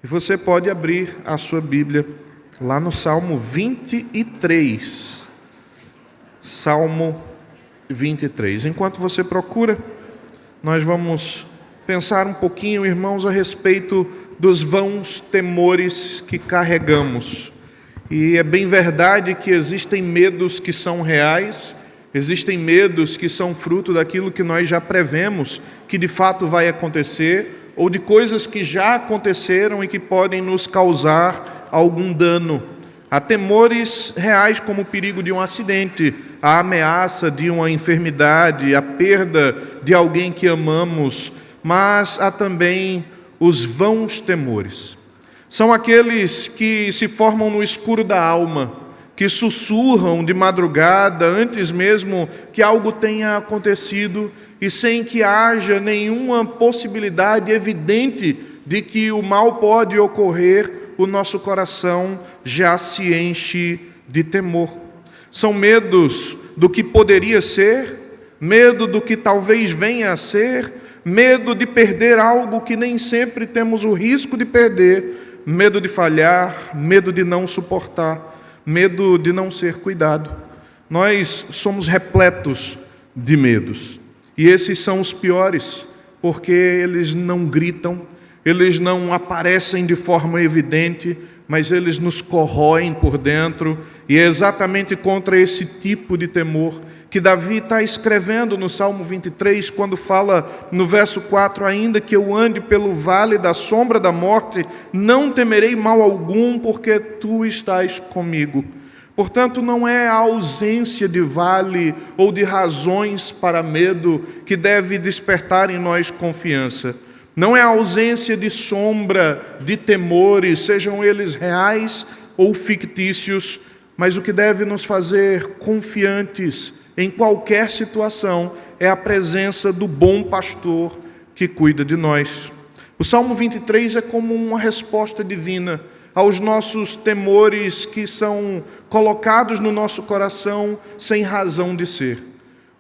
E você pode abrir a sua Bíblia lá no Salmo 23. Salmo 23. Enquanto você procura, nós vamos pensar um pouquinho, irmãos, a respeito dos vãos temores que carregamos. E é bem verdade que existem medos que são reais, existem medos que são fruto daquilo que nós já prevemos que de fato vai acontecer, ou de coisas que já aconteceram e que podem nos causar algum dano. Há temores reais como o perigo de um acidente, a ameaça de uma enfermidade, a perda de alguém que amamos, mas há também os vãos temores. São aqueles que se formam no escuro da alma, que sussurram de madrugada antes mesmo que algo tenha acontecido e sem que haja nenhuma possibilidade evidente de que o mal pode ocorrer, o nosso coração já se enche de temor. São medos do que poderia ser, medo do que talvez venha a ser, medo de perder algo que nem sempre temos o risco de perder, medo de falhar, medo de não suportar, medo de não ser cuidado. Nós somos repletos de medos. E esses são os piores, porque eles não gritam, eles não aparecem de forma evidente, mas eles nos corroem por dentro. E é exatamente contra esse tipo de temor que Davi está escrevendo no Salmo 23, quando fala no verso 4, ainda que eu ande pelo vale da sombra da morte, não temerei mal algum, porque tu estás comigo. Portanto, não é a ausência de vale ou de razões para medo que deve despertar em nós confiança. Não é a ausência de sombra, de temores, sejam eles reais ou fictícios, mas o que deve nos fazer confiantes em qualquer situação é a presença do bom pastor que cuida de nós. O Salmo 23 é como uma resposta divina aos nossos temores que são colocados no nosso coração sem razão de ser.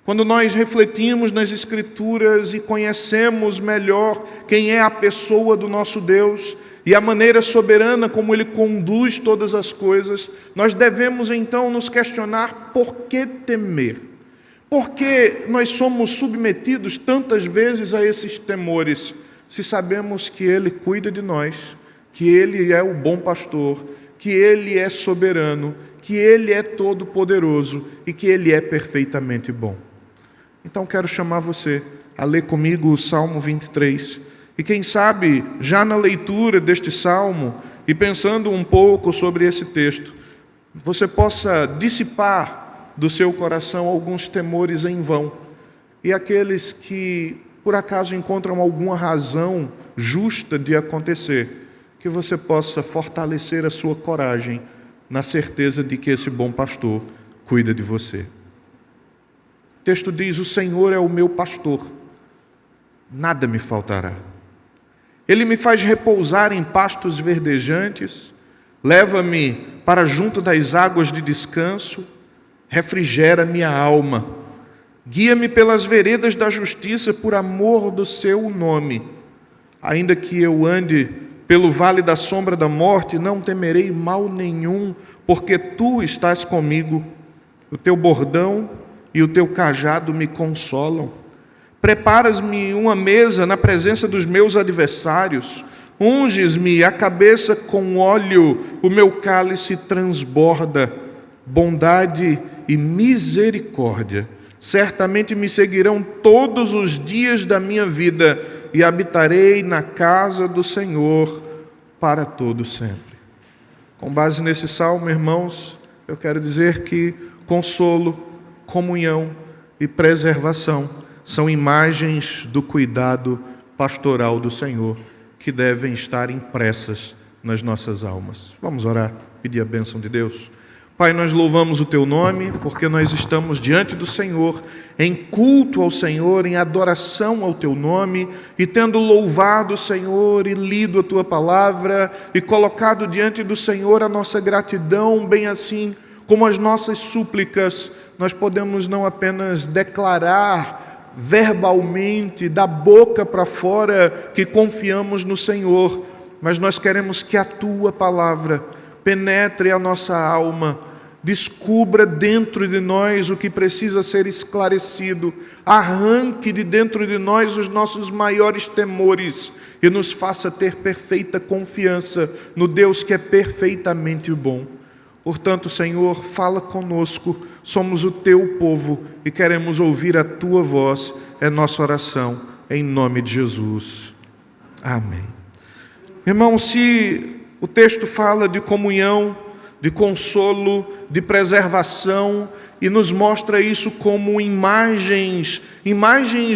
Quando nós refletimos nas Escrituras e conhecemos melhor quem é a pessoa do nosso Deus e a maneira soberana como Ele conduz todas as coisas, nós devemos então nos questionar por que temer? Por que nós somos submetidos tantas vezes a esses temores, se sabemos que Ele cuida de nós, que Ele é o bom pastor, que Ele é soberano, que Ele é todo-poderoso e que Ele é perfeitamente bom? Então quero chamar você a ler comigo o Salmo 23. E quem sabe, já na leitura deste Salmo, e pensando um pouco sobre esse texto, você possa dissipar do seu coração alguns temores em vão. E aqueles que, por acaso, encontram alguma razão justa de acontecer, que você possa fortalecer a sua coragem na certeza de que esse bom pastor cuida de você. O texto diz: o Senhor é o meu pastor, nada me faltará. Ele me faz repousar em pastos verdejantes, leva-me para junto das águas de descanso, refrigera minha alma, guia-me pelas veredas da justiça por amor do seu nome. Ainda que eu ande pelo vale da sombra da morte, não temerei mal nenhum, porque tu estás comigo. O teu bordão e o teu cajado me consolam. Preparas-me uma mesa na presença dos meus adversários. Unges-me a cabeça com óleo, o meu cálice transborda. Bondade e misericórdia certamente me seguirão todos os dias da minha vida, e habitarei na casa do Senhor para todo sempre. Com base nesse salmo, irmãos, eu quero dizer que consolo, comunhão e preservação são imagens do cuidado pastoral do Senhor que devem estar impressas nas nossas almas. Vamos orar, pedir a bênção de Deus. Pai, nós louvamos o Teu nome, porque nós estamos diante do Senhor, em culto ao Senhor, em adoração ao Teu nome, e tendo louvado o Senhor e lido a Tua palavra, e colocado diante do Senhor a nossa gratidão, bem assim como as nossas súplicas, nós podemos não apenas declarar verbalmente, da boca para fora, que confiamos no Senhor, mas nós queremos que a Tua palavra penetre a nossa alma, descubra dentro de nós o que precisa ser esclarecido, arranque de dentro de nós os nossos maiores temores e nos faça ter perfeita confiança no Deus que é perfeitamente bom. Portanto, Senhor, fala conosco, somos o Teu povo e queremos ouvir a Tua voz, é nossa oração, em nome de Jesus. Amém. Irmão, se o texto fala de comunhão, de consolo, de preservação, e nos mostra isso como imagens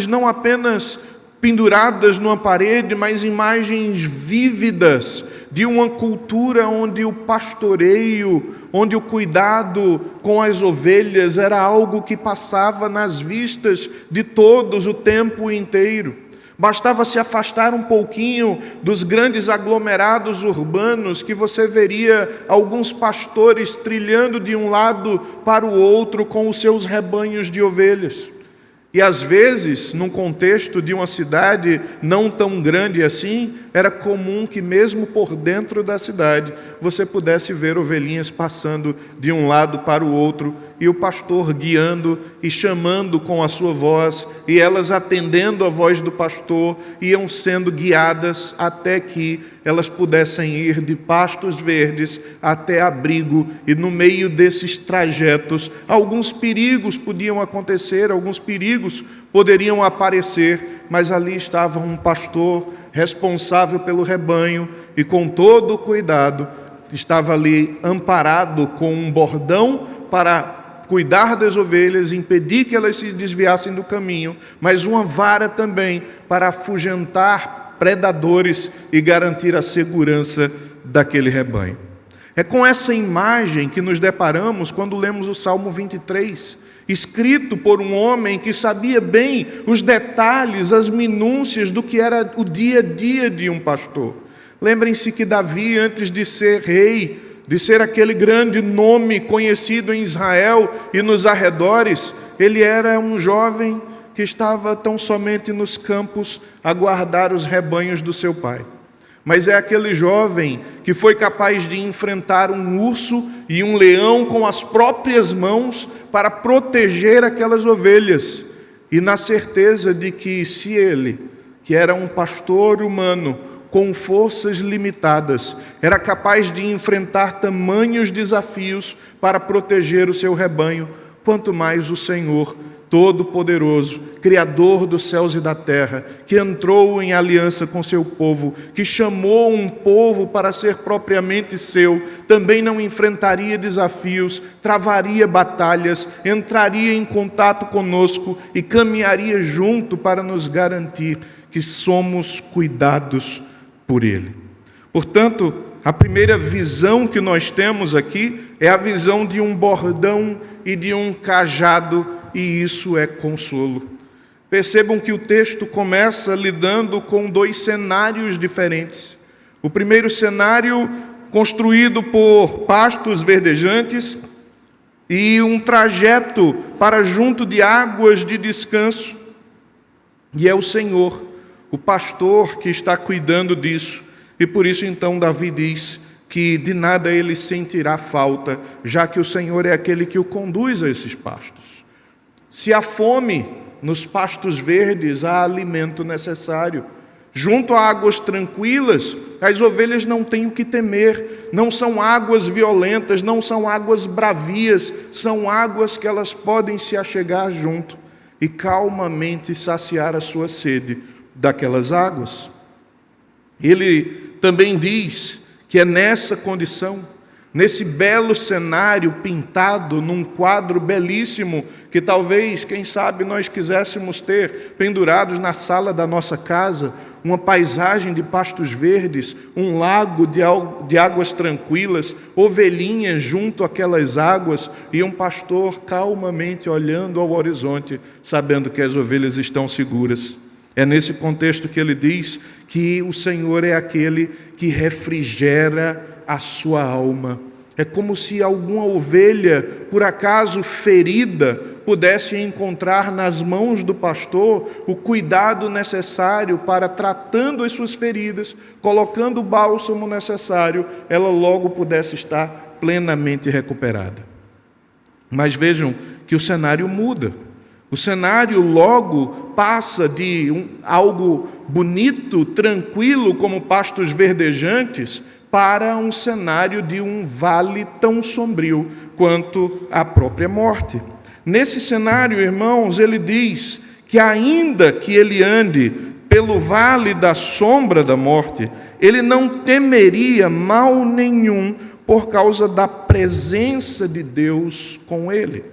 não apenas penduradas numa parede, mas imagens vívidas de uma cultura onde o pastoreio, onde o cuidado com as ovelhas era algo que passava nas vistas de todos o tempo inteiro. Bastava se afastar um pouquinho dos grandes aglomerados urbanos que você veria alguns pastores trilhando de um lado para o outro com os seus rebanhos de ovelhas. E às vezes, num contexto de uma cidade não tão grande assim, era comum que mesmo por dentro da cidade você pudesse ver ovelhinhas passando de um lado para o outro e o pastor guiando e chamando com a sua voz, e elas atendendo a voz do pastor, iam sendo guiadas até que elas pudessem ir de pastos verdes até abrigo, e no meio desses trajetos, alguns perigos podiam acontecer, alguns perigos poderiam aparecer, mas ali estava um pastor responsável pelo rebanho e com todo o cuidado, estava ali amparado com um bordão para cuidar das ovelhas, impedir que elas se desviassem do caminho, mas uma vara também para afugentar predadores e garantir a segurança daquele rebanho. É com essa imagem que nos deparamos quando lemos o Salmo 23, escrito por um homem que sabia bem os detalhes, as minúcias do que era o dia a dia de um pastor. Lembrem-se que Davi, antes de ser rei, de ser aquele grande nome conhecido em Israel e nos arredores, ele era um jovem que estava tão somente nos campos a guardar os rebanhos do seu pai. Mas é aquele jovem que foi capaz de enfrentar um urso e um leão com as próprias mãos para proteger aquelas ovelhas, e na certeza de que se ele, que era um pastor humano, com forças limitadas, era capaz de enfrentar tamanhos desafios para proteger o seu rebanho, quanto mais o Senhor Todo-Poderoso, Criador dos céus e da terra, que entrou em aliança com seu povo, que chamou um povo para ser propriamente seu, também não enfrentaria desafios, travaria batalhas, entraria em contato conosco e caminharia junto para nos garantir que somos cuidados por Ele. Portanto, a primeira visão que nós temos aqui é a visão de um bordão e de um cajado, e isso é consolo. Percebam que o texto começa lidando com dois cenários diferentes. O primeiro cenário, construído por pastos verdejantes e um trajeto para junto de águas de descanso, e é o Senhor, o pastor, que está cuidando disso. E por isso então Davi diz que de nada ele sentirá falta, já que o Senhor é aquele que o conduz a esses pastos. Se há fome, nos pastos verdes há alimento necessário. Junto a águas tranquilas, as ovelhas não têm o que temer. Não são águas violentas, não são águas bravias, são águas que elas podem se achegar junto e calmamente saciar a sua sede daquelas águas. Ele também diz que é nessa condição, nesse belo cenário pintado num quadro belíssimo, que talvez, quem sabe, nós quiséssemos ter pendurados na sala da nossa casa, uma paisagem de pastos verdes, um lago de águas tranquilas, ovelhinhas junto àquelas águas e um pastor calmamente olhando ao horizonte, sabendo que as ovelhas estão seguras. É nesse contexto que ele diz que o Senhor é aquele que refrigera a sua alma. É como se alguma ovelha, por acaso ferida, pudesse encontrar nas mãos do pastor o cuidado necessário para, tratando as suas feridas, colocando o bálsamo necessário, ela logo pudesse estar plenamente recuperada. Mas vejam que o cenário muda. O cenário logo passa de algo bonito, tranquilo, como pastos verdejantes, para um cenário de um vale tão sombrio quanto a própria morte. Nesse cenário, irmãos, ele diz que ainda que ele ande pelo vale da sombra da morte, ele não temeria mal nenhum por causa da presença de Deus com ele.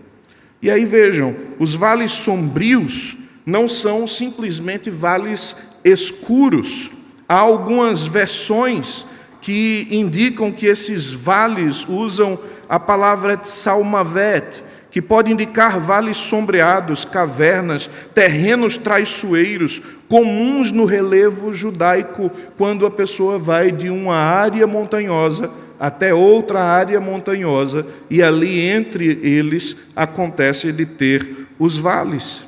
E aí vejam, os vales sombrios não são simplesmente vales escuros. Há algumas versões que indicam que esses vales usam a palavra tsalmavet, que pode indicar vales sombreados, cavernas, terrenos traiçoeiros, comuns no relevo judaico, quando a pessoa vai de uma área montanhosa até outra área montanhosa, e ali entre eles acontece de ter os vales.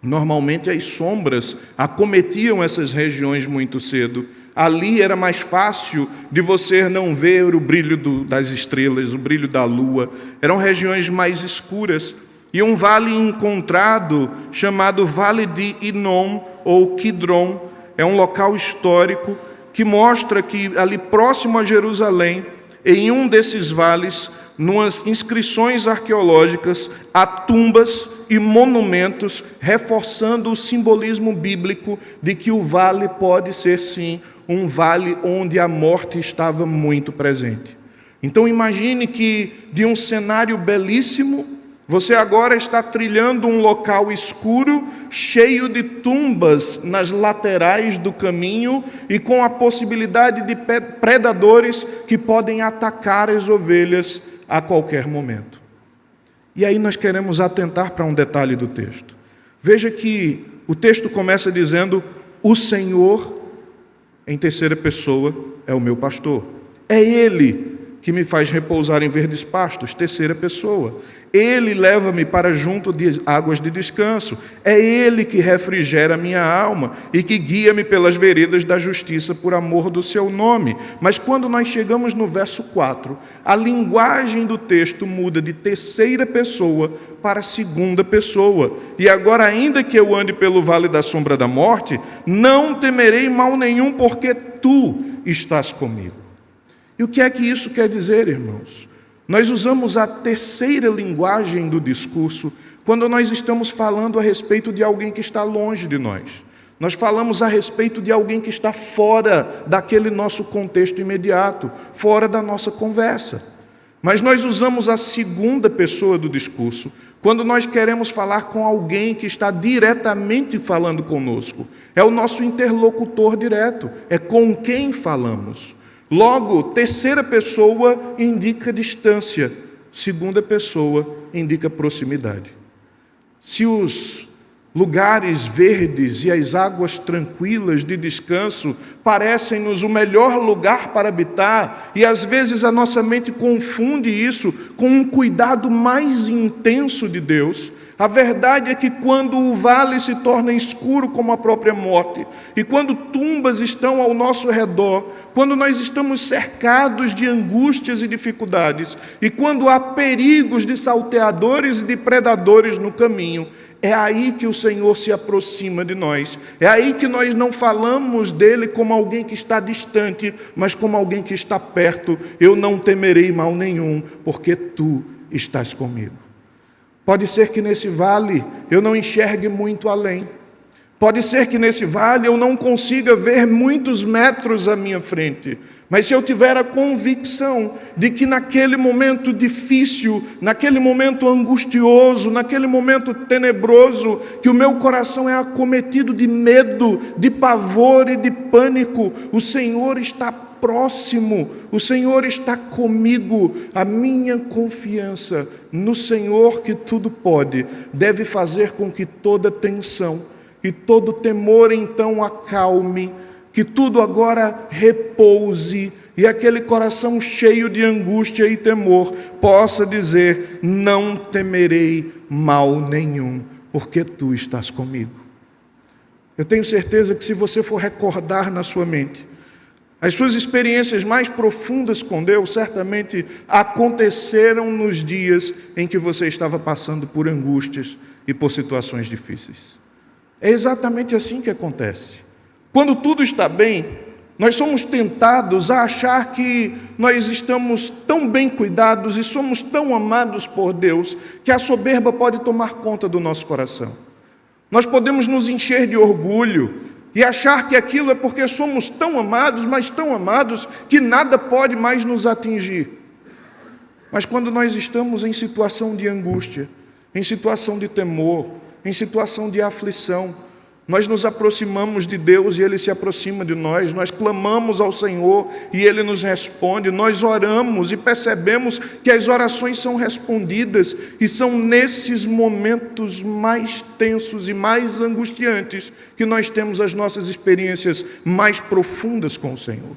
Normalmente as sombras acometiam essas regiões muito cedo. Ali era mais fácil de você não ver o brilho das estrelas, o brilho da lua. Eram regiões mais escuras. E um vale encontrado, chamado Vale de Inom ou Kidron, é um local histórico que mostra que ali próximo a Jerusalém, em um desses vales, numas inscrições arqueológicas, há tumbas e monumentos reforçando o simbolismo bíblico de que o vale pode ser, sim, um vale onde a morte estava muito presente. Então imagine que de um cenário belíssimo, você agora está trilhando um local escuro, cheio de tumbas nas laterais do caminho e com a possibilidade de predadores que podem atacar as ovelhas a qualquer momento. E aí nós queremos atentar para um detalhe do texto. Veja que o texto começa dizendo: o Senhor, em terceira pessoa, é o meu pastor. É Ele que me faz repousar em verdes pastos, terceira pessoa. Ele leva-me para junto de águas de descanso. É Ele que refrigera a minha alma e que guia-me pelas veredas da justiça por amor do seu nome. Mas quando nós chegamos no verso 4, a linguagem do texto muda de terceira pessoa para segunda pessoa. E agora, ainda que eu ande pelo vale da sombra da morte, não temerei mal nenhum, porque tu estás comigo. E o que é que isso quer dizer, irmãos? Nós usamos a terceira linguagem do discurso quando nós estamos falando a respeito de alguém que está longe de nós. Nós falamos a respeito de alguém que está fora daquele nosso contexto imediato, fora da nossa conversa. Mas nós usamos a segunda pessoa do discurso quando nós queremos falar com alguém que está diretamente falando conosco. É o nosso interlocutor direto, é com quem falamos. Logo, terceira pessoa indica distância, segunda pessoa indica proximidade. Se os lugares verdes e as águas tranquilas de descanso parecem-nos o melhor lugar para habitar, e às vezes a nossa mente confunde isso com um cuidado mais intenso de Deus, a verdade é que quando o vale se torna escuro como a própria morte, e quando tumbas estão ao nosso redor, quando nós estamos cercados de angústias e dificuldades, e quando há perigos de salteadores e de predadores no caminho, é aí que o Senhor se aproxima de nós. É aí que nós não falamos dele como alguém que está distante, mas como alguém que está perto. Eu não temerei mal nenhum, porque tu estás comigo. Pode ser que nesse vale eu não enxergue muito além. Pode ser que nesse vale eu não consiga ver muitos metros à minha frente. Mas se eu tiver a convicção de que naquele momento difícil, naquele momento angustioso, naquele momento tenebroso, que o meu coração é acometido de medo, de pavor e de pânico, o Senhor está próximo, o Senhor está comigo. A minha confiança no Senhor que tudo pode deve fazer com que toda tensão e todo temor então acalme, que tudo agora repouse e aquele coração cheio de angústia e temor possa dizer: não temerei mal nenhum, porque tu estás comigo. Eu tenho certeza que se você for recordar na sua mente as suas experiências mais profundas com Deus, certamente aconteceram nos dias em que você estava passando por angústias e por situações difíceis. É exatamente assim que acontece. Quando tudo está bem, nós somos tentados a achar que nós estamos tão bem cuidados e somos tão amados por Deus que a soberba pode tomar conta do nosso coração. Nós podemos nos encher de orgulho e achar que aquilo é porque somos tão amados, mas tão amados, que nada pode mais nos atingir. Mas quando nós estamos em situação de angústia, em situação de temor, em situação de aflição, nós nos aproximamos de Deus e Ele se aproxima de nós, nós clamamos ao Senhor e Ele nos responde, nós oramos e percebemos que as orações são respondidas, e são nesses momentos mais tensos e mais angustiantes que nós temos as nossas experiências mais profundas com o Senhor.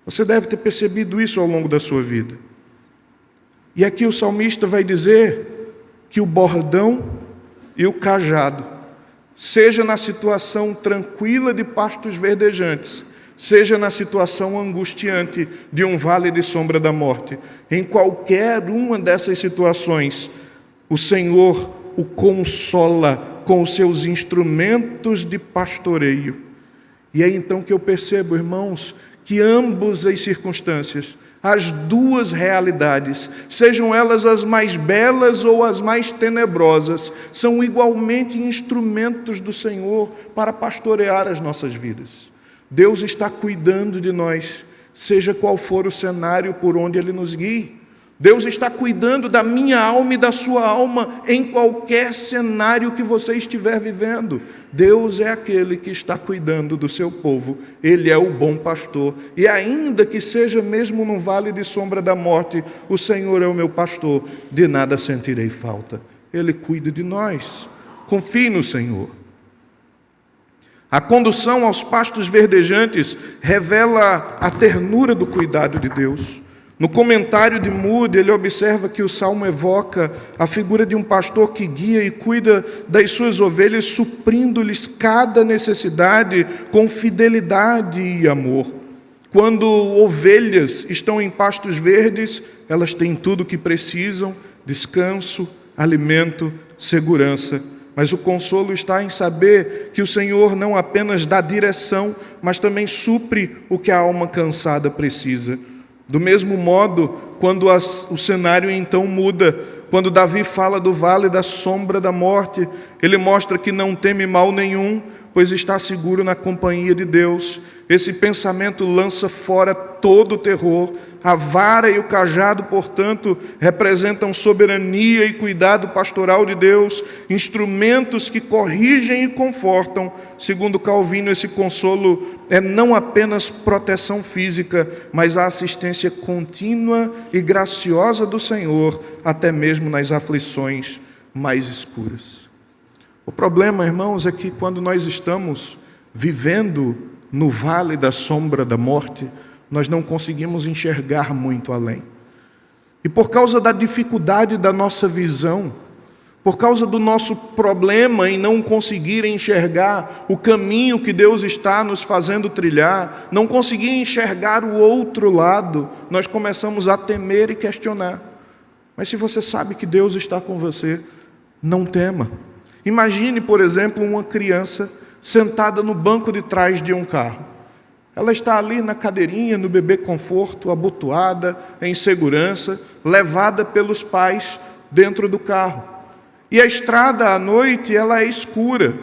Você deve ter percebido isso ao longo da sua vida. E aqui o salmista vai dizer que o bordão e o cajado, seja na situação tranquila de pastos verdejantes, seja na situação angustiante de um vale de sombra da morte, em qualquer uma dessas situações, o Senhor o consola com os seus instrumentos de pastoreio. E é então que eu percebo, irmãos, que ambas as circunstâncias, as duas realidades, sejam elas as mais belas ou as mais tenebrosas, são igualmente instrumentos do Senhor para pastorear as nossas vidas. Deus está cuidando de nós, seja qual for o cenário por onde Ele nos guie. Deus está cuidando da minha alma e da sua alma em qualquer cenário que você estiver vivendo. Deus é aquele que está cuidando do seu povo. Ele é o bom pastor. E ainda que seja mesmo no vale de sombra da morte, o Senhor é o meu pastor, de nada sentirei falta. Ele cuida de nós. Confie no Senhor. A condução aos pastos verdejantes revela a ternura do cuidado de Deus. No comentário de Moody, ele observa que o Salmo evoca a figura de um pastor que guia e cuida das suas ovelhas, suprindo-lhes cada necessidade com fidelidade e amor. Quando ovelhas estão em pastos verdes, elas têm tudo o que precisam: descanso, alimento, segurança. Mas o consolo está em saber que o Senhor não apenas dá direção, mas também supre o que a alma cansada precisa. Do mesmo modo, quando o cenário então muda, quando Davi fala do vale da sombra da morte, ele mostra que não teme mal nenhum, pois está seguro na companhia de Deus. Esse pensamento lança fora todo o terror. A vara e o cajado, portanto, representam soberania e cuidado pastoral de Deus, instrumentos que corrigem e confortam. Segundo Calvino, esse consolo é não apenas proteção física, mas a assistência contínua e graciosa do Senhor, até mesmo nas aflições mais escuras. O problema, irmãos, é que quando nós estamos vivendo no vale da sombra da morte, nós não conseguimos enxergar muito além. E por causa da dificuldade da nossa visão, por causa do nosso problema em não conseguir enxergar o caminho que Deus está nos fazendo trilhar, não conseguir enxergar o outro lado, nós começamos a temer e questionar. Mas se você sabe que Deus está com você, não tema. Imagine, por exemplo, uma criança sentada no banco de trás de um carro. Ela está ali na cadeirinha, no bebê conforto, abotoada, em segurança, levada pelos pais dentro do carro. E a estrada à noite, ela é escura.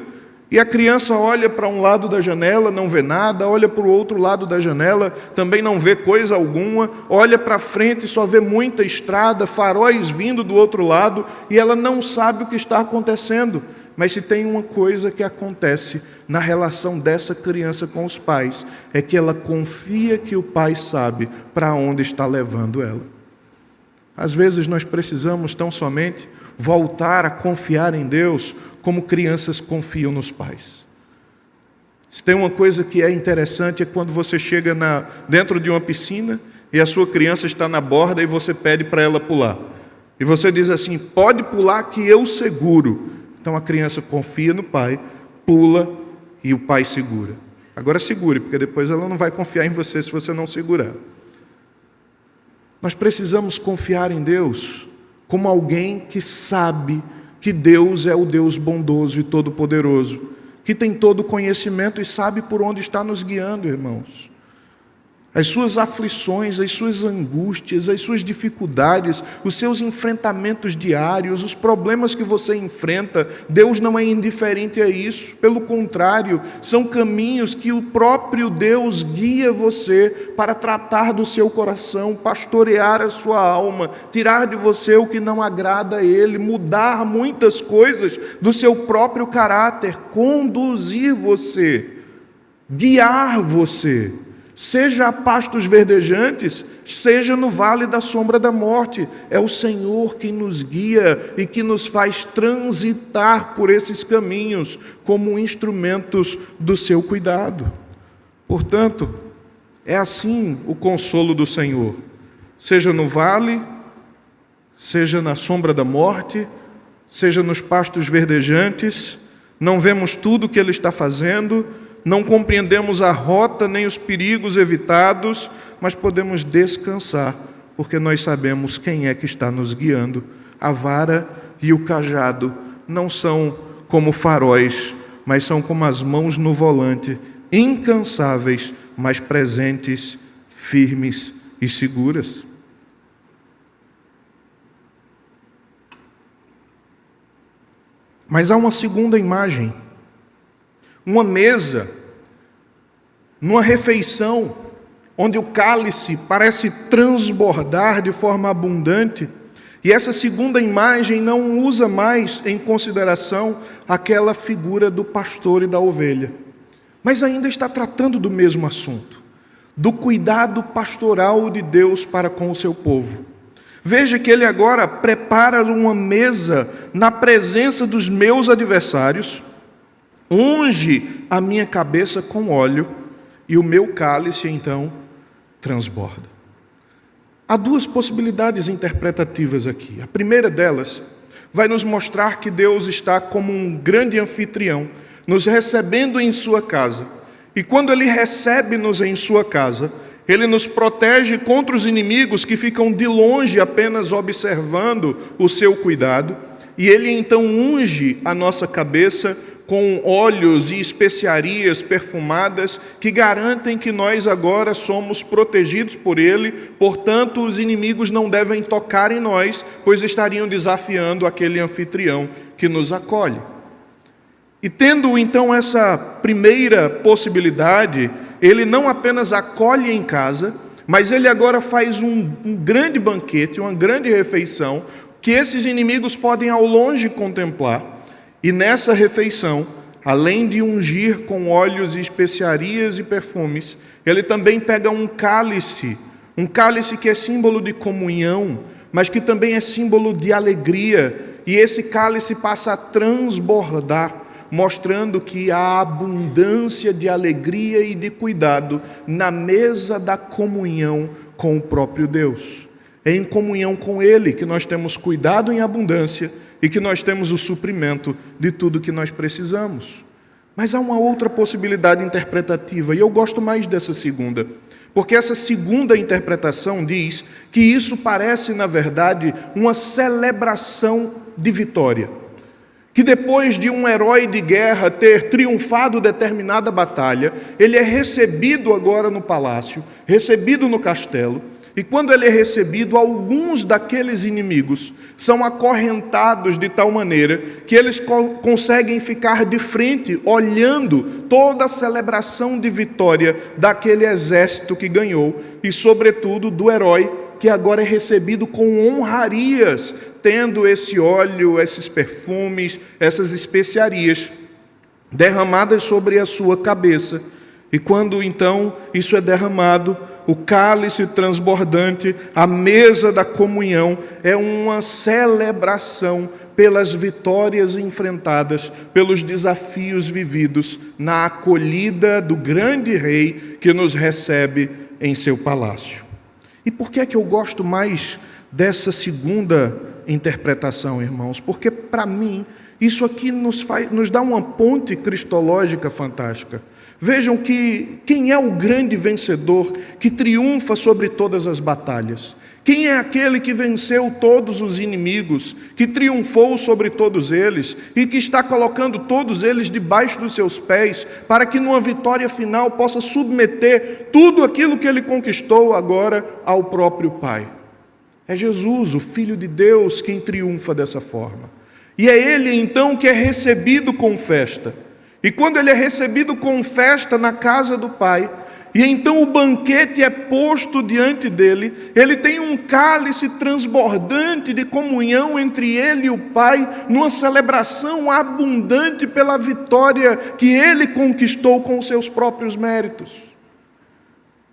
E a criança olha para um lado da janela, não vê nada, olha para o outro lado da janela, também não vê coisa alguma, olha para frente e só vê muita estrada, faróis vindo do outro lado, e ela não sabe o que está acontecendo. Mas se tem uma coisa que acontece na relação dessa criança com os pais, é que ela confia que o pai sabe para onde está levando ela. Às vezes nós precisamos tão somente voltar a confiar em Deus como crianças confiam nos pais. Se tem uma coisa que é interessante, é quando você chega dentro de uma piscina e a sua criança está na borda e você pede para ela pular. E você diz assim: pode pular que eu seguro. Então a criança confia no pai, pula e o pai segura. Agora segure, porque depois ela não vai confiar em você se você não segurar. Nós precisamos confiar em Deus como alguém que sabe que Deus é o Deus bondoso e todo-poderoso, que tem todo o conhecimento e sabe por onde está nos guiando, irmãos. As suas aflições, as suas angústias, as suas dificuldades, os seus enfrentamentos diários, os problemas que você enfrenta, Deus não é indiferente a isso. Pelo contrário, são caminhos que o próprio Deus guia você para tratar do seu coração, pastorear a sua alma, tirar de você o que não agrada a Ele, mudar muitas coisas do seu próprio caráter, conduzir você, guiar você. Seja a pastos verdejantes, seja no vale da sombra da morte, é o Senhor quem nos guia e que nos faz transitar por esses caminhos como instrumentos do seu cuidado. Portanto, é assim o consolo do Senhor, seja no vale, seja na sombra da morte, seja nos pastos verdejantes. Não vemos tudo o que Ele está fazendo, não compreendemos a rota nem os perigos evitados, mas podemos descansar, porque nós sabemos quem é que está nos guiando. A vara e o cajado não são como faróis, mas são como as mãos no volante, incansáveis, mas presentes, firmes e seguras. Mas há uma segunda imagem. Uma mesa, numa refeição, onde o cálice parece transbordar de forma abundante, e essa segunda imagem não usa mais em consideração aquela figura do pastor e da ovelha, mas ainda está tratando do mesmo assunto, do cuidado pastoral de Deus para com o seu povo. Veja que Ele agora prepara uma mesa na presença dos meus adversários, unge a minha cabeça com óleo e o meu cálice então transborda. Há duas possibilidades interpretativas aqui. A primeira delas vai nos mostrar que Deus está como um grande anfitrião, nos recebendo em sua casa. E quando Ele recebe-nos em sua casa, Ele nos protege contra os inimigos que ficam de longe apenas observando o seu cuidado. E Ele então unge a nossa cabeça com óleos e especiarias perfumadas que garantem que nós agora somos protegidos por Ele, portanto os inimigos não devem tocar em nós, pois estariam desafiando aquele anfitrião que nos acolhe. E tendo então essa primeira possibilidade, Ele não apenas acolhe em casa, mas Ele agora faz um grande banquete, uma grande refeição, que esses inimigos podem ao longe contemplar. E nessa refeição, além de ungir com óleos e especiarias e perfumes, Ele também pega um cálice que é símbolo de comunhão, mas que também é símbolo de alegria, e esse cálice passa a transbordar, mostrando que há abundância de alegria e de cuidado na mesa da comunhão com o próprio Deus. É em comunhão com Ele que nós temos cuidado em abundância e que nós temos o suprimento de tudo que nós precisamos. Mas há uma outra possibilidade interpretativa, e eu gosto mais dessa segunda, porque essa segunda interpretação diz que isso parece, na verdade, uma celebração de vitória. Que depois de um herói de guerra ter triunfado determinada batalha, ele é recebido agora no palácio, recebido no castelo, e quando ele é recebido, alguns daqueles inimigos são acorrentados de tal maneira que eles conseguem ficar de frente, olhando toda a celebração de vitória daquele exército que ganhou, e sobretudo do herói que agora é recebido com honrarias, tendo esse óleo, esses perfumes, essas especiarias derramadas sobre a sua cabeça. E quando então isso é derramado, o cálice transbordante, a mesa da comunhão, é uma celebração pelas vitórias enfrentadas, pelos desafios vividos na acolhida do grande rei que nos recebe em seu palácio. E por que é que eu gosto mais dessa segunda interpretação, irmãos? Porque, para mim, isso aqui nos dá uma ponte cristológica fantástica. Vejam que quem é o grande vencedor que triunfa sobre todas as batalhas? Quem é aquele que venceu todos os inimigos, que triunfou sobre todos eles e que está colocando todos eles debaixo dos seus pés, para que numa vitória final possa submeter tudo aquilo que ele conquistou agora ao próprio Pai? É Jesus, o Filho de Deus, quem triunfa dessa forma. E é Ele então que é recebido com festa. E quando Ele é recebido com festa na casa do Pai, e então o banquete é posto diante dele, ele tem um cálice transbordante de comunhão entre ele e o Pai, numa celebração abundante pela vitória que ele conquistou com os seus próprios méritos.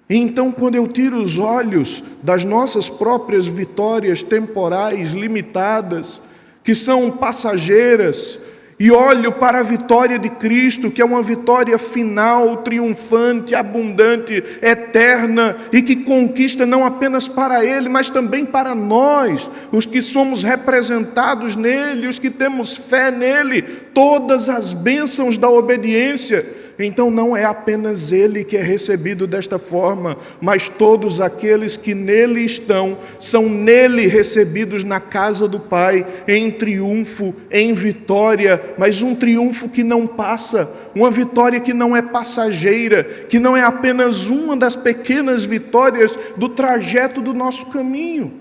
E então, quando eu tiro os olhos das nossas próprias vitórias temporais, limitadas, que são passageiras, e olho para a vitória de Cristo, que é uma vitória final, triunfante, abundante, eterna, e que conquista não apenas para Ele, mas também para nós, os que somos representados nele, os que temos fé nele, todas as bênçãos da obediência. Então não é apenas ele que é recebido desta forma, mas todos aqueles que nele estão, são nele recebidos na casa do Pai, em triunfo, em vitória, mas um triunfo que não passa, uma vitória que não é passageira, que não é apenas uma das pequenas vitórias do trajeto do nosso caminho.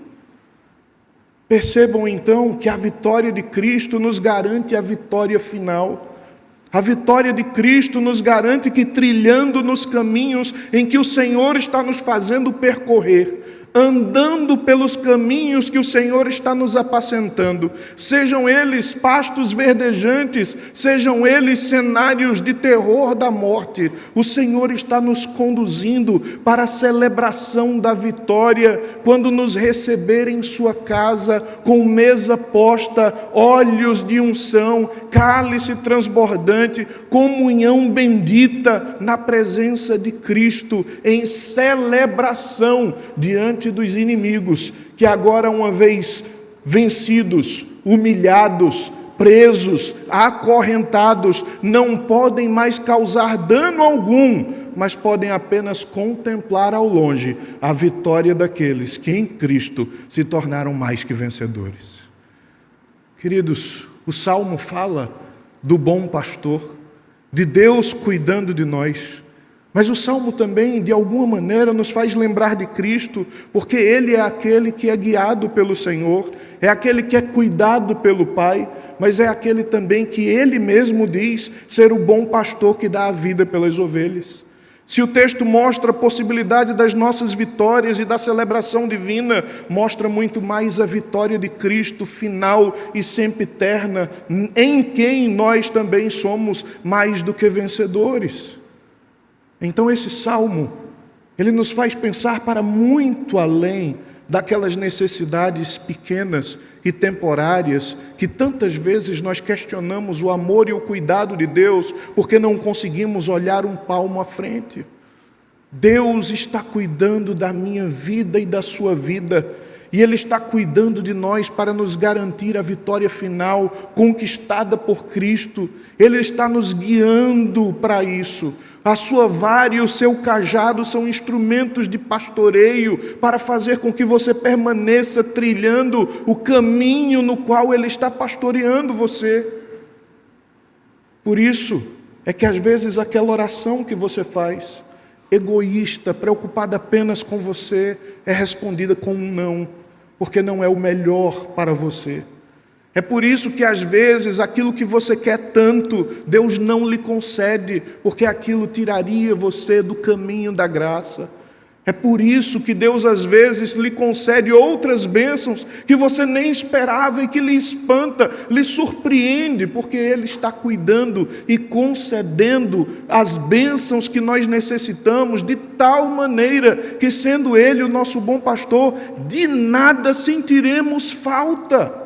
Percebam então que a vitória de Cristo nos garante a vitória final. A vitória de Cristo nos garante que, trilhando nos caminhos em que o Senhor está nos fazendo percorrer, andando pelos caminhos que o Senhor está nos apacentando, sejam eles pastos verdejantes, sejam eles cenários de terror da morte, o Senhor está nos conduzindo para a celebração da vitória, quando nos receber em sua casa, com mesa posta, óleos de unção, cálice transbordante, comunhão bendita na presença de Cristo, em celebração diante dos inimigos, que agora, uma vez vencidos, humilhados, presos, acorrentados, não podem mais causar dano algum, mas podem apenas contemplar ao longe a vitória daqueles que em Cristo se tornaram mais que vencedores. Queridos, o Salmo fala do bom pastor, de Deus cuidando de nós. Mas o Salmo também, de alguma maneira, nos faz lembrar de Cristo, porque Ele é aquele que é guiado pelo Senhor, é aquele que é cuidado pelo Pai, mas é aquele também que Ele mesmo diz ser o bom pastor que dá a vida pelas ovelhas. Se o texto mostra a possibilidade das nossas vitórias e da celebração divina, mostra muito mais a vitória de Cristo, final e sempre eterna, em quem nós também somos mais do que vencedores. Então esse salmo, ele nos faz pensar para muito além daquelas necessidades pequenas e temporárias que tantas vezes nós questionamos o amor e o cuidado de Deus porque não conseguimos olhar um palmo à frente. Deus está cuidando da minha vida e da sua vida, e Ele está cuidando de nós para nos garantir a vitória final conquistada por Cristo. Ele está nos guiando para isso. A sua vara e o seu cajado são instrumentos de pastoreio para fazer com que você permaneça trilhando o caminho no qual Ele está pastoreando você. Por isso é que às vezes aquela oração que você faz, egoísta, preocupada apenas com você, é respondida com um não, porque não é o melhor para você. É por isso que às vezes aquilo que você quer tanto, Deus não lhe concede, porque aquilo tiraria você do caminho da graça. É por isso que Deus às vezes lhe concede outras bênçãos que você nem esperava e que lhe espanta, lhe surpreende, porque Ele está cuidando e concedendo as bênçãos que nós necessitamos de tal maneira que, sendo Ele o nosso bom pastor, de nada sentiremos falta.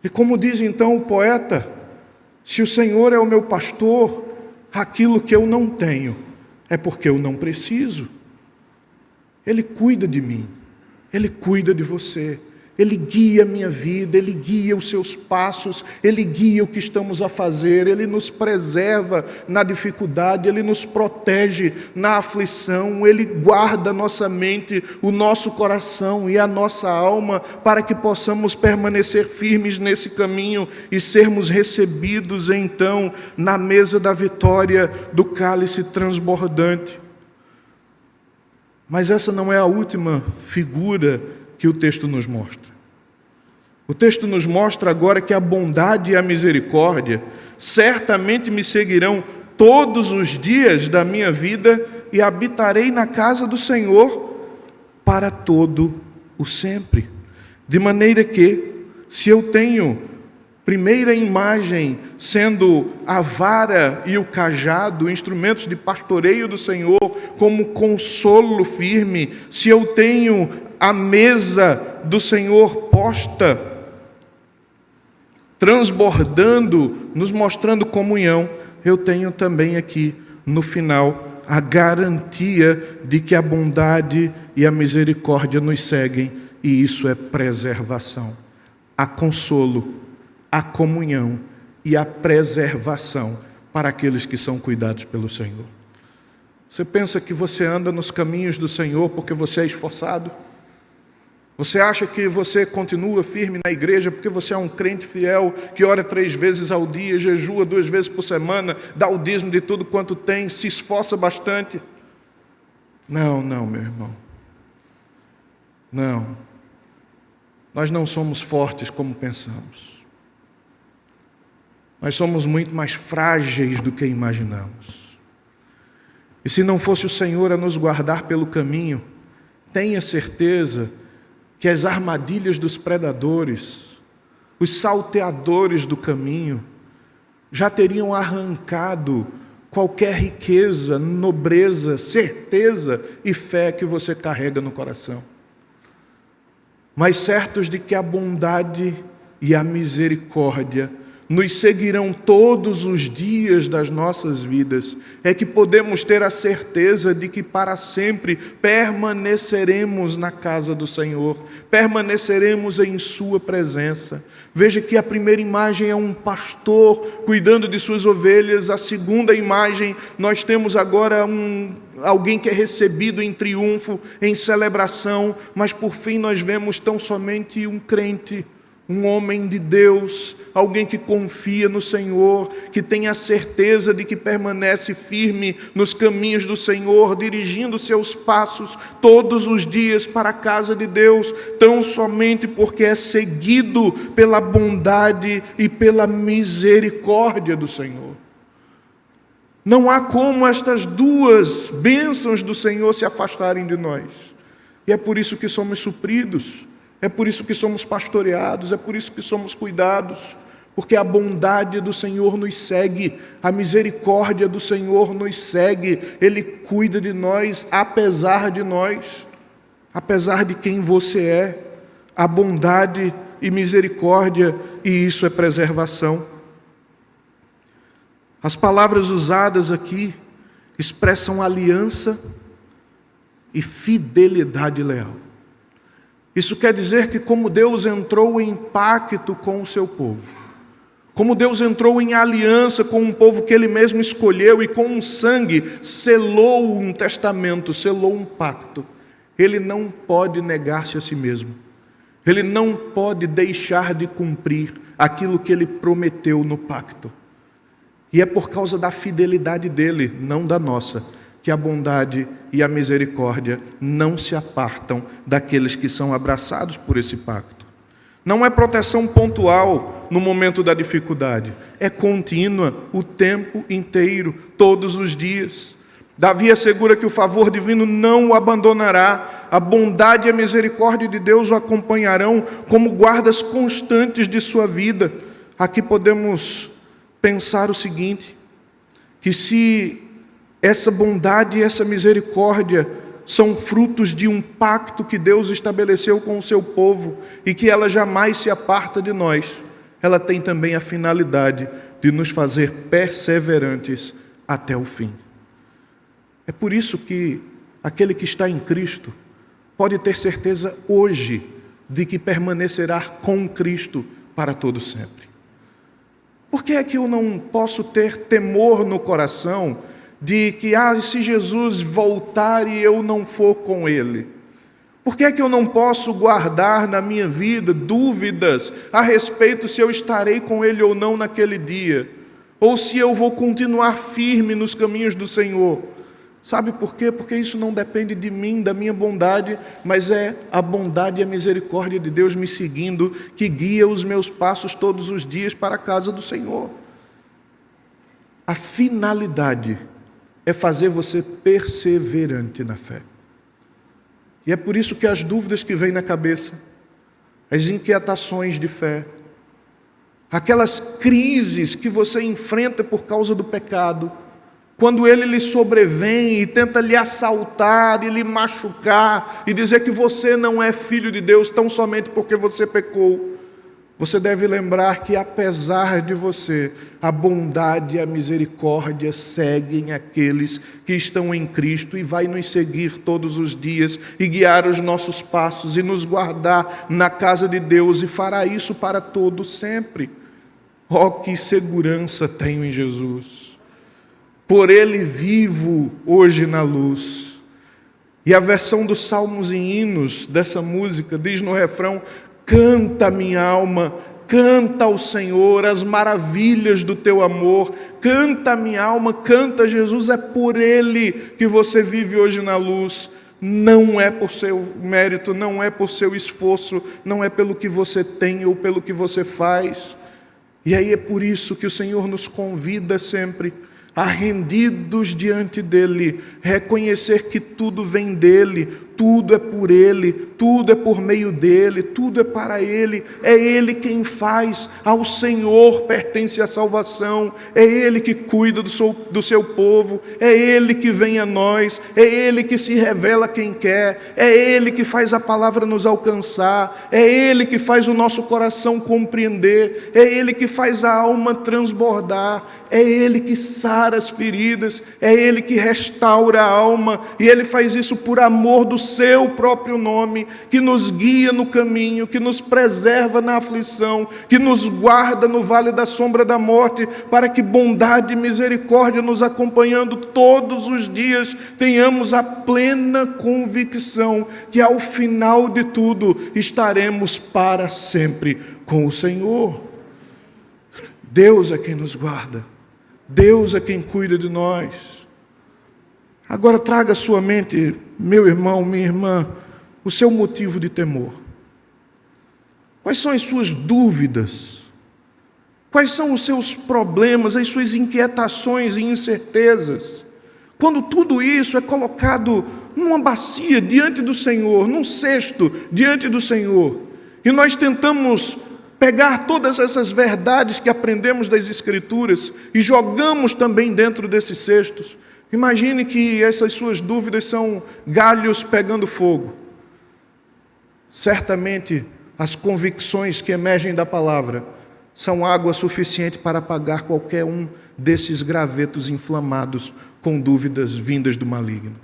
E como diz então o poeta, se o Senhor é o meu pastor, aquilo que eu não tenho é porque eu não preciso. Ele cuida de mim, Ele cuida de você, Ele guia a minha vida, Ele guia os seus passos, Ele guia o que estamos a fazer, Ele nos preserva na dificuldade, Ele nos protege na aflição, Ele guarda a nossa mente, o nosso coração e a nossa alma para que possamos permanecer firmes nesse caminho e sermos recebidos então na mesa da vitória do cálice transbordante. Mas essa não é a última figura que o texto nos mostra. O texto nos mostra agora que a bondade e a misericórdia certamente me seguirão todos os dias da minha vida e habitarei na casa do Senhor para todo o sempre. De maneira que, se eu tenho primeira imagem sendo a vara e o cajado, instrumentos de pastoreio do Senhor, como consolo firme, se eu tenho a mesa do Senhor posta, transbordando, nos mostrando comunhão, eu tenho também aqui, no final, a garantia de que a bondade e a misericórdia nos seguem, e isso é preservação. Há consolo, a comunhão e a preservação para aqueles que são cuidados pelo Senhor. Você pensa que você anda nos caminhos do Senhor porque você é esforçado? Você acha que você continua firme na igreja porque você é um crente fiel, que ora 3 vezes ao dia, jejua 2 vezes por semana, dá o dízimo de tudo quanto tem, se esforça bastante? Não, meu irmão. Não. Nós não somos fortes como pensamos. Nós somos muito mais frágeis do que imaginamos. E se não fosse o Senhor a nos guardar pelo caminho, tenha certeza que as armadilhas dos predadores, os salteadores do caminho, já teriam arrancado qualquer riqueza, nobreza, certeza e fé que você carrega no coração. Mas certos de que a bondade e a misericórdia nos seguirão todos os dias das nossas vidas, é que podemos ter a certeza de que para sempre permaneceremos na casa do Senhor, permaneceremos em sua presença. Veja que a primeira imagem é um pastor cuidando de suas ovelhas, a segunda imagem nós temos agora alguém que é recebido em triunfo, em celebração, mas por fim nós vemos tão somente um crente, um homem de Deus, alguém que confia no Senhor, que tem a certeza de que permanece firme nos caminhos do Senhor, dirigindo seus passos todos os dias para a casa de Deus, tão somente porque é seguido pela bondade e pela misericórdia do Senhor. Não há como estas duas bênçãos do Senhor se afastarem de nós. E é por isso que somos supridos. É por isso que somos pastoreados, é por isso que somos cuidados, porque a bondade do Senhor nos segue, a misericórdia do Senhor nos segue, Ele cuida de nós, apesar de nós, apesar de quem você é, a bondade e misericórdia, e isso é preservação. As palavras usadas aqui expressam aliança e fidelidade leal. Isso quer dizer que como Deus entrou em pacto com o seu povo, como Deus entrou em aliança com um povo que Ele mesmo escolheu e com um sangue selou um testamento, selou um pacto, Ele não pode negar-se a si mesmo. Ele não pode deixar de cumprir aquilo que Ele prometeu no pacto. E é por causa da fidelidade dEle, não da nossa, que a bondade e a misericórdia não se apartam daqueles que são abraçados por esse pacto. Não é proteção pontual no momento da dificuldade, é contínua o tempo inteiro, todos os dias. Davi assegura que o favor divino não o abandonará, a bondade e a misericórdia de Deus o acompanharão como guardas constantes de sua vida. Aqui podemos pensar o seguinte, que se essa bondade e essa misericórdia são frutos de um pacto que Deus estabeleceu com o seu povo e que ela jamais se aparta de nós, ela tem também a finalidade de nos fazer perseverantes até o fim. É por isso que aquele que está em Cristo pode ter certeza hoje de que permanecerá com Cristo para todo sempre. Por que é que eu não posso ter temor no coração de que, se Jesus voltar e eu não for com Ele? Por que é que eu não posso guardar na minha vida dúvidas a respeito se eu estarei com Ele ou não naquele dia? Ou se eu vou continuar firme nos caminhos do Senhor? Sabe por quê? Porque isso não depende de mim, da minha bondade, mas é a bondade e a misericórdia de Deus me seguindo, que guia os meus passos todos os dias para a casa do Senhor. A finalidade é fazer você perseverante na fé. E é por isso que as dúvidas que vêm na cabeça, as inquietações de fé, aquelas crises que você enfrenta por causa do pecado, quando ele lhe sobrevém e tenta lhe assaltar e lhe machucar e dizer que você não é filho de Deus tão somente porque você pecou, você deve lembrar que apesar de você, a bondade e a misericórdia seguem aqueles que estão em Cristo e vai nos seguir todos os dias e guiar os nossos passos e nos guardar na casa de Deus e fará isso para todo sempre. Oh, que segurança tenho em Jesus! Por Ele vivo hoje na luz. E a versão dos salmos e hinos dessa música diz no refrão: canta minha alma, canta ao Senhor as maravilhas do teu amor, canta minha alma, canta Jesus, é por Ele que você vive hoje na luz. Não é por seu mérito, não é por seu esforço, não é pelo que você tem ou pelo que você faz. E aí é por isso que o Senhor nos convida sempre a, rendidos diante dEle, reconhecer que tudo vem dEle, tudo é por Ele, tudo é por meio dEle, tudo é para Ele, é Ele quem faz, ao Senhor pertence a salvação, é Ele que cuida do seu povo, é Ele que vem a nós, é Ele que se revela a quem quer, é Ele que faz a palavra nos alcançar, é Ele que faz o nosso coração compreender, é Ele que faz a alma transbordar, é Ele que sara as feridas, é Ele que restaura a alma, e Ele faz isso por amor do seu próprio nome, que nos guia no caminho, que nos preserva na aflição, que nos guarda no vale da sombra da morte, para que bondade e misericórdia nos acompanhando todos os dias, tenhamos a plena convicção que ao final de tudo estaremos para sempre com o Senhor. Deus é quem nos guarda, Deus é quem cuida de nós. Agora traga à sua mente, meu irmão, minha irmã, o seu motivo de temor. Quais são as suas dúvidas? Quais são os seus problemas, as suas inquietações e incertezas? Quando tudo isso é colocado numa bacia diante do Senhor, num cesto diante do Senhor, e nós tentamos pegar todas essas verdades que aprendemos das Escrituras e jogamos também dentro desses cestos. Imagine que essas suas dúvidas são galhos pegando fogo. Certamente, as convicções que emergem da palavra são água suficiente para apagar qualquer um desses gravetos inflamados com dúvidas vindas do maligno.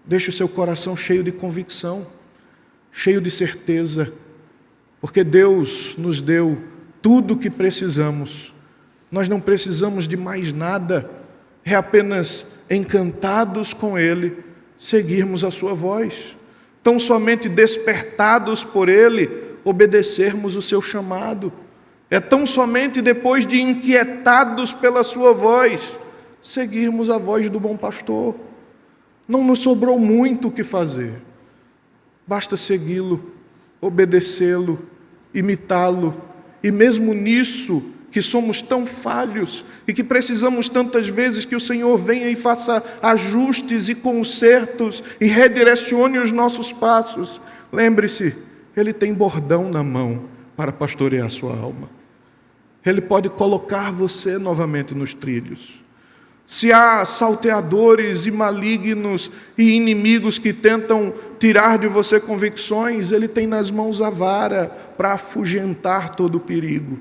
Deixe o seu coração cheio de convicção, cheio de certeza, porque Deus nos deu tudo o que precisamos. Nós não precisamos de mais nada, é apenas encantados com Ele, seguirmos a sua voz. Tão somente despertados por Ele, obedecermos o seu chamado. É tão somente depois de inquietados pela sua voz, seguirmos a voz do bom pastor. Não nos sobrou muito o que fazer, basta segui-lo, obedecê-lo, imitá-lo, e mesmo nisso que somos tão falhos e que precisamos tantas vezes que o Senhor venha e faça ajustes e consertos e redirecione os nossos passos, lembre-se, Ele tem bordão na mão para pastorear a sua alma. Ele pode colocar você novamente nos trilhos. Se há salteadores e malignos e inimigos que tentam tirar de você convicções, Ele tem nas mãos a vara para afugentar todo o perigo.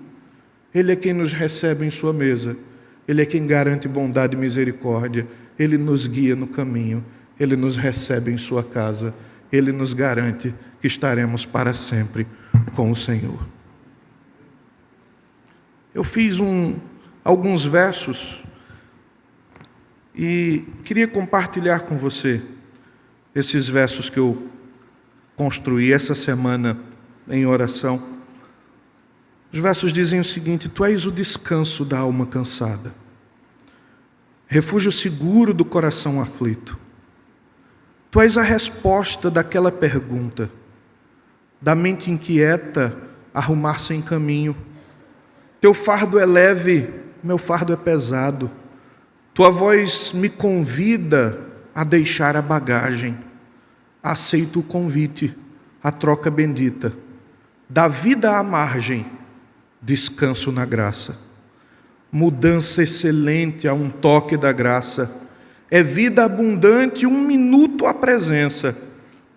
Ele é quem nos recebe em sua mesa. Ele é quem garante bondade e misericórdia. Ele nos guia no caminho. Ele nos recebe em sua casa. Ele nos garante que estaremos para sempre com o Senhor. Eu fiz alguns versos e queria compartilhar com você esses versos que eu construí essa semana em oração. Os versos dizem o seguinte: Tu és o descanso da alma cansada, refúgio seguro do coração aflito. Tu és a resposta daquela pergunta, da mente inquieta arrumar-se em caminho. Teu fardo é leve, meu fardo é pesado. Tua voz me convida a deixar a bagagem. Aceito o convite, a troca bendita. Da vida à margem, descanso na graça. Mudança excelente a um toque da graça. É vida abundante, um minuto à presença.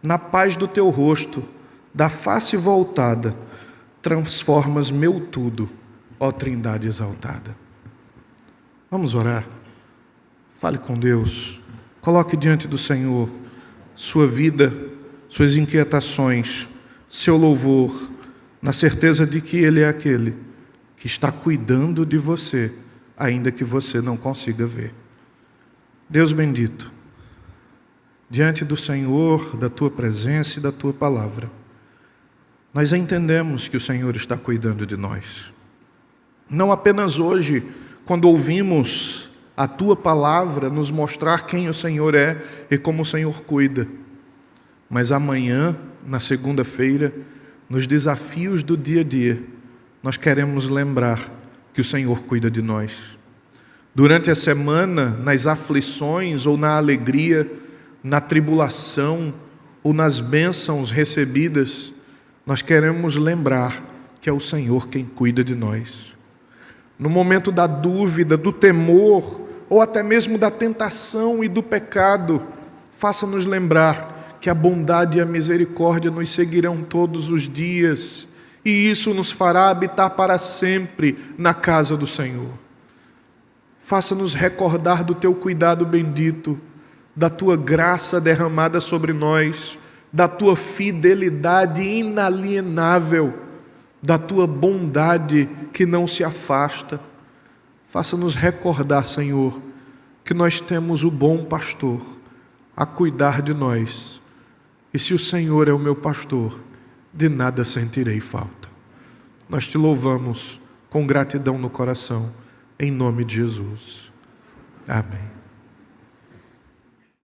Na paz do teu rosto, da face voltada, transformas meu tudo, ó Trindade exaltada. Vamos orar. Fale com Deus. Coloque diante do Senhor sua vida, suas inquietações, seu louvor, na certeza de que Ele é aquele que está cuidando de você, ainda que você não consiga ver. Deus bendito, diante do Senhor, da Tua presença e da Tua palavra, nós entendemos que o Senhor está cuidando de nós. Não apenas hoje, quando ouvimos a Tua palavra nos mostrar quem o Senhor é e como o Senhor cuida, mas amanhã, na segunda-feira, nos desafios do dia a dia, nós queremos lembrar que o Senhor cuida de nós. Durante a semana, nas aflições ou na alegria, na tribulação ou nas bênçãos recebidas, nós queremos lembrar que é o Senhor quem cuida de nós. No momento da dúvida, do temor, ou até mesmo da tentação e do pecado, faça-nos lembrar que a bondade e a misericórdia nos seguirão todos os dias, e isso nos fará habitar para sempre na casa do Senhor. Faça-nos recordar do Teu cuidado bendito, da Tua graça derramada sobre nós, da Tua fidelidade inalienável, da Tua bondade que não se afasta. Faça-nos recordar, Senhor, que nós temos o bom pastor a cuidar de nós. E se o Senhor é o meu pastor, de nada sentirei falta. Nós Te louvamos com gratidão no coração, em nome de Jesus. Amém.